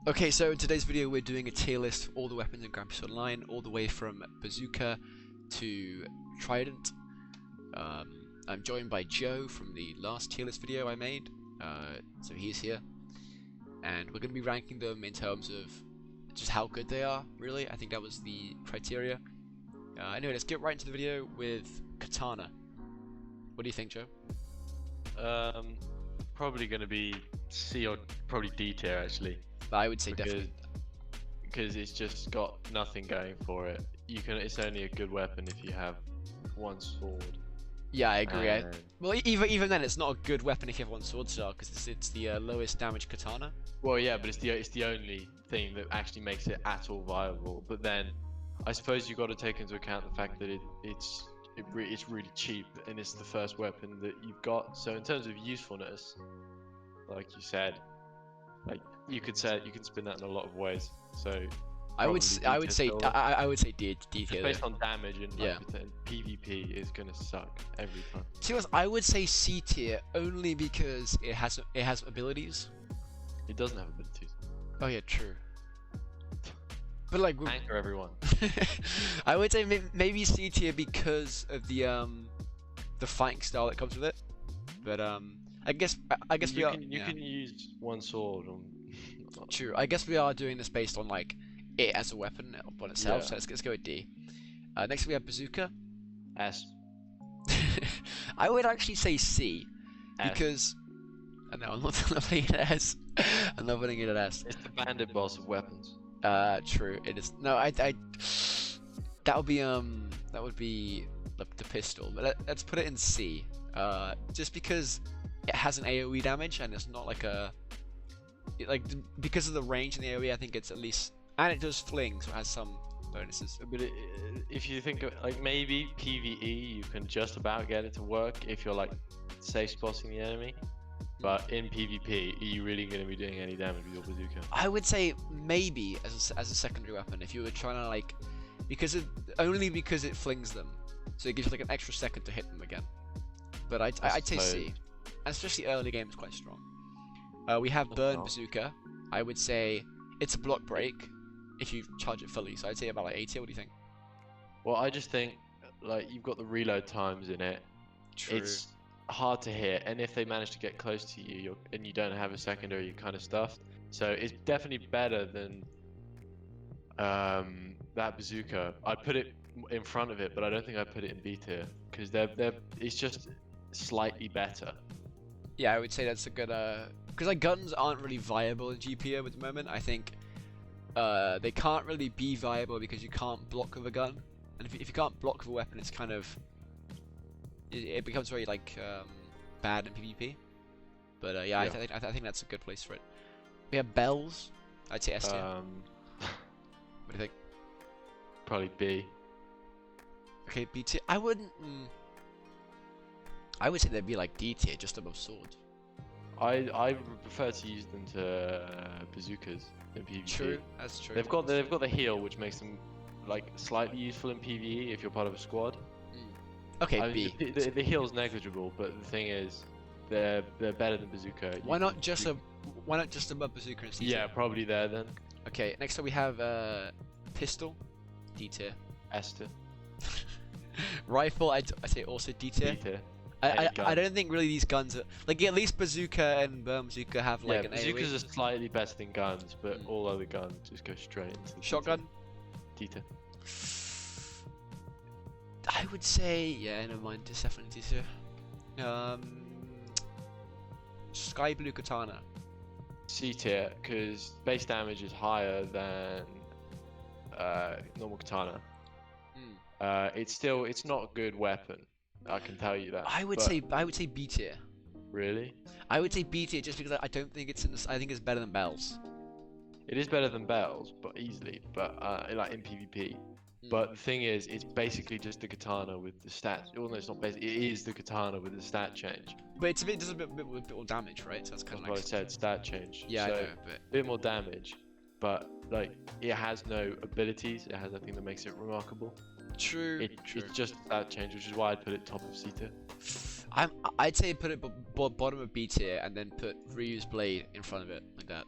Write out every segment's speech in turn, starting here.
Okay, so in today's video we're doing a tier list of all the weapons in Grand Theft Auto Online, all the way from Bazooka to Trident. I'm joined by Joe from the last tier list video I made, so he's here. And we're going to be ranking them in terms of just how good they are, really. I think that was the criteria. Anyway, let's get right into the video with Katana. What do you think, Joe? Probably going to be C or probably D tier actually. I would say definitely. Because it's just got nothing going for it. It's only a good weapon if you have one sword. Yeah, I agree. Well, even then, it's not a good weapon if you have one sword style, because it's the lowest damage katana. Well, yeah, but it's the only thing that actually makes it at all viable. But then, I suppose you got to take into account the fact that it's really cheap and it's the first weapon that you've got. So in terms of usefulness, like you said, like you could spin that in a lot of ways. So I would say D tier. Based on damage and yeah. PvP is gonna suck every time. To be honest, I would say C tier only because it has abilities. It doesn't have abilities. Oh yeah, true. But like anchor everyone. I would say maybe C tier because of the fighting style that comes with it. But I guess you can use one sword on. True. I guess we are doing this based on like it as a weapon upon itself. Yeah. So let's go with D. Next we have Bazooka. S. I would actually say C because no, I'm not putting it at S. I'm not putting it at S. It's the bandit boss of weapons. True. It is. No, that would be the pistol. But let's put it in C. Just because it has an AoE damage and it's not like because of the range in the AoE, I think it's at least, and it does fling, so it has some bonuses. But if you think of, like, maybe PvE, you can just about get it to work if you're like safe spotting the enemy. But in PvP, are you really going to be doing any damage with your bazooka? I would say maybe as a secondary weapon if you were trying to like, only because it flings them, so it gives you like an extra second to hit them again. But I'd say C, and especially early game is quite strong. We have Burn Bazooka. I would say it's a block break if you charge it fully, so I'd say about like 80. What do you think? Well, I just think like you've got the reload times in it. True. It's hard to hit, and if they manage to get close to you and you don't have a secondary, you're kind of stuffed. So it's definitely better than that bazooka. I'd put it in front of it, but I don't think I'd put it in B tier because it's just slightly better. Yeah, I would say that's a good because like guns aren't really viable in GPO at the moment. I think they can't really be viable because you can't block with a gun, and if you can't block with a weapon, it's kind of it becomes very like bad in PvP. But yeah. I think that's a good place for it. We have bells. I'd say S tier. What do you think? Probably B. Okay, B tier. I would say they'd be like D tier, just above sword. I would prefer to use them to bazookas in PvP. True, that's true. They've got the heal, which makes them like slightly useful in PvE if you're part of a squad. Okay, B. The heal's negligible, but the thing is, they're better than bazooka. Why not just above bazooka and C tier? Yeah, probably there then. Okay, next up we have pistol, D tier. S tier. Rifle, I'd say also D tier. D tier. I don't think really these guns are like, at least bazooka and bazooka have like an AoE. Bazookas are slightly better than guns, but all other guns just go straight into the shotgun. D tier. I would say never mind. It's definitely D tier. Sky Blue Katana. C tier, because base damage is higher than normal katana. It's not a good weapon. I can tell you that. I would say B tier. Really? I would say B tier just because I don't think it's I think it's better than bells. It is better than bells, but easily. But like in PvP. But the thing is, it's basically just the katana with the stats. Well, no, it's not basic. It is the katana with the stat change. But it does a bit more damage, right? So that's kind of like. What I said, stat change. Yeah, so, I know, but a bit more damage, but like it has no abilities. It has nothing that makes it remarkable. True. It's just that change, which is why I'd put it top of C tier. I'd say put it bottom of B tier and then put reuse blade in front of it like that.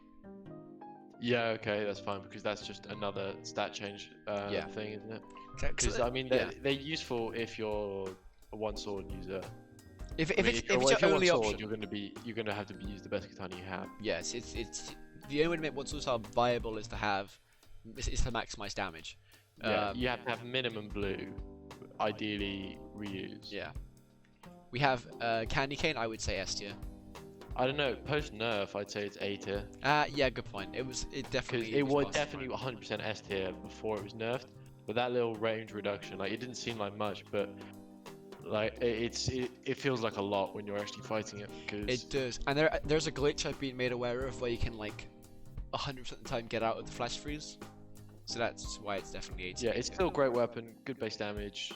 Yeah, okay, that's fine because that's just another stat change Yeah. thing, isn't it? Okay, Because I mean, yeah. they're useful if you're a one sword user. If I mean, it's if your you're one only sword, option, you're gonna have to use the best katana you have. yes, it's the only way to make one swords are viable is to have is to maximize damage. Yeah, you have to have minimum blue, ideally reuse. Yeah. We have candy cane. I would say S tier. I don't know. Post nerf, I'd say it's A tier. Yeah, good point. It Because definitely it was past definitely the prime. 100% S tier before it was nerfed. But that little range reduction, like it didn't seem like much, but like it feels like a lot when you're actually fighting it. Because It does, and there's a glitch I've been made aware of where you can like 100% of the time get out of the flash freeze. So that's why it's definitely 80. yeah, it's still a great weapon, good base damage,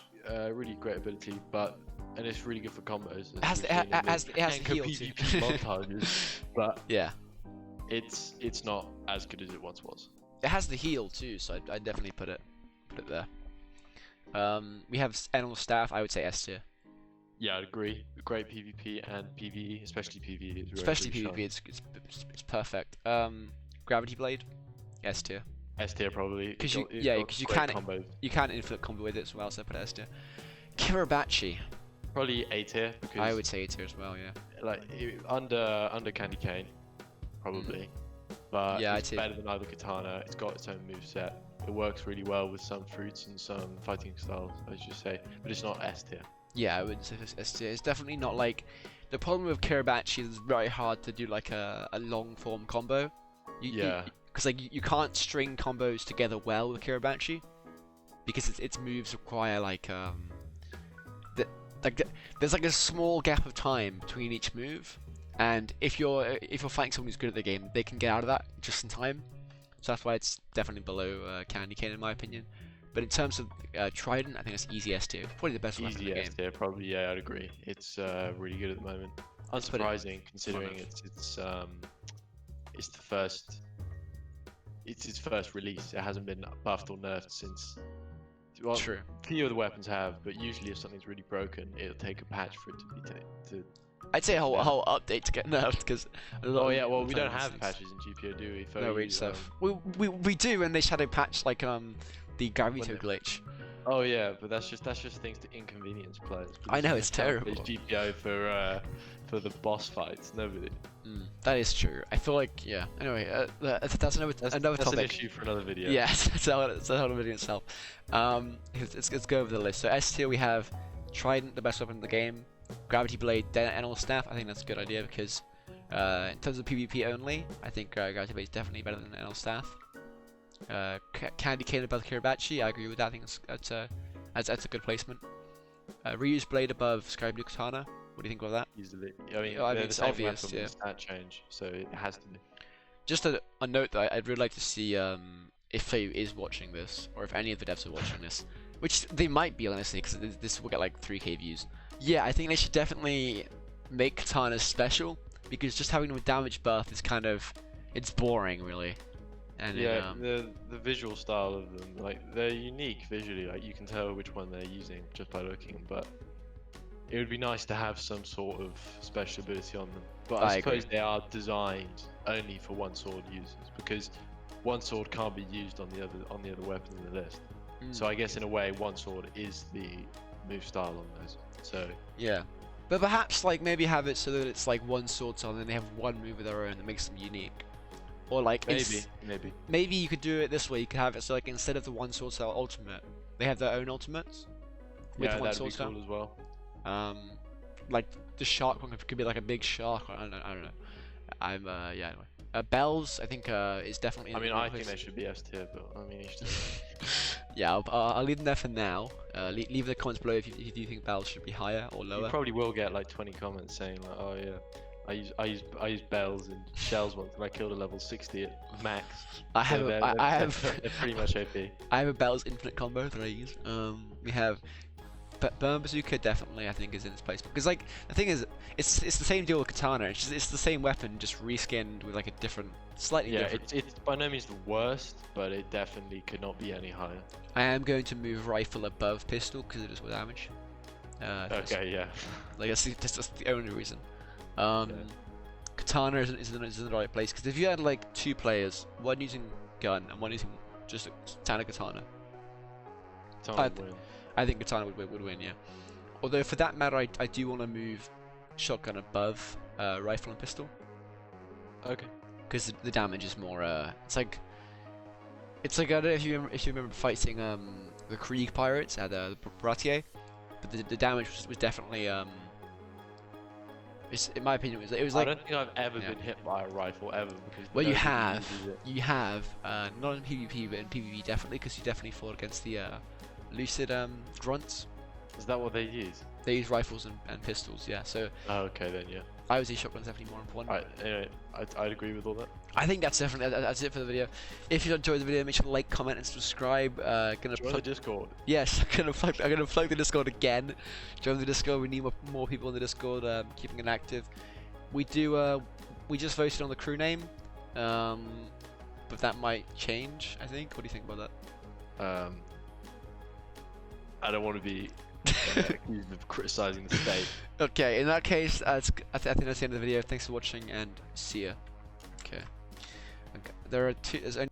really great ability, and it's really good for combos. It has the heal too. PvP montages, but Yeah, it's not as good as it once was. it has the heal too, so I'd definitely put it there. We have animal staff. I would say S tier. Yeah, I'd agree. Great PvP and PvE, especially PvE. Is Especially really PvP, it's perfect. Gravity blade, S tier. S tier probably. Because you It's got because great combos. you can infinite combo with it as well, so I put S tier. Kiribati, Probably A tier because I would say A tier as well. Yeah. like under Candy Cane, probably. But Yeah, it's I'd say- better than either katana. It's got its own moveset. It works really well with some fruits and some fighting styles, I should say. But it's not S tier. Yeah, I would say it's S tier. It's definitely not like the problem with Kiribati is it's very hard to do like a long form combo. Yeah. Because like you can't string combos together well with Kiribati because its moves require like there's like a small gap of time between each move, and if you're fighting someone who's good at the game, they can get out of that just in time. So that's why it's definitely below Candy Cane in my opinion. But in terms of Trident, I think it's easy S tier. Probably the best weapon in Easy the S game. tier, probably. Yeah, I'd agree. It's really good at the moment. Let's put it Unsurprising considering of- it's the first. It's its first release. It hasn't been buffed or nerfed since. Well, True. few of the weapons have, but usually if something's really broken, it'll take a patch for it to be to. I'd say a Yeah. whole update to get nerfed because. Oh yeah, well we don't have patches in GPO, do we? For No, we just have. We do, and they shadow patch like the Gravito When glitch. Oh yeah, but that's just things to inconvenience players. I know, because it's you can't terrible. play GPO for the boss fights. Nobody. That is true. I feel like Anyway, that's another That's an topic. issue for another video. Yes, it's a whole video itself. Let's go over the list. So S tier we have Trident, the best weapon in the game. Gravity Blade, Animal Staff. I think that's a good idea because in terms of PvP only, I think Gravity Blade is definitely better than Animal Staff. Candy Cane above Kiribati, I agree with that. I think that's a good placement. Reuse Blade above Sky Blue Katana. What do you think of that? Easily. I mean, I mean, they're it's the same obvious, weapon yeah. with stat change, so it has to be. Just a note that I'd really like to see if Faye is watching this, or if any of the devs are watching this, which they might be honestly, because this will get like 3K views. Yeah, I think they should definitely make katanas special, because just having them with damage buff is it's boring really. And Yeah, the visual style of them, like they're unique visually. Like you can tell which one they're using just by looking, but it would be nice to have some sort of special ability on them. But I agree. suppose they are designed only for one sword users because one sword can't be used on the other weapons in the list. So I guess in a way, one sword is the move style on those. So yeah, but perhaps like maybe have it so that it's like one sword style and then they have one move of their own that makes them unique. Or like maybe you could do it this way. You could have it so like instead of the one sword style ultimate, they have their own ultimates with yeah, one that'd sword be style. cool as well. Like the shark one could be like a big shark. I don't know. Yeah. Anyway, bells I think is definitely. I mean, in the I think place. they should be S tier, but I mean, each to Yeah, I'll leave them there for now. Leave the comments below if you think bells should be higher or lower. You probably will get like 20 comments saying like, oh yeah, I use bells and shells once and I killed a level 60 at max. I have So they're pretty much OP. I have a bells infinite combo that I use. We have Burn Bazooka definitely I think is in its place because like the thing is it's the same deal with Katana. It's the same weapon just reskinned with like a different slightly different. It's by no means the worst, but it definitely could not be any higher. I am going to move rifle above pistol because it is more damage. Okay, yeah. Like that's the only reason. katana isn't the right place, because if you had like 2 players, one using gun and one using just a standard katana, I think katana would win, yeah. Although for that matter, I do want to move shotgun above rifle and pistol. Okay. Because the damage is more. It's like I don't know if you remember fighting the Krieg pirates at the Bratier, but the damage was definitely in my opinion it was like. I don't think I've ever been hit by a rifle ever because. Well, you have not in PvP but in PvP definitely, because you definitely fought against the lucid grunts. Is that what they use? They use rifles and pistols, yeah. So. Oh, okay then, yeah. I would say shotgun's definitely more important. Alright, anyway, I'd agree with all that. I think that's it for the video. If you enjoyed the video, make sure to like, comment, and subscribe. Join the Discord. Yes, I'm gonna plug the Discord again. Join the Discord. We need more people in the Discord, keeping it active. We just voted on the crew name, but that might change, I think. What do you think about that? I don't want to be accused of criticizing the state. Okay, in that case, I think that's the end of the video. Thanks for watching, and see ya. Okay. There's only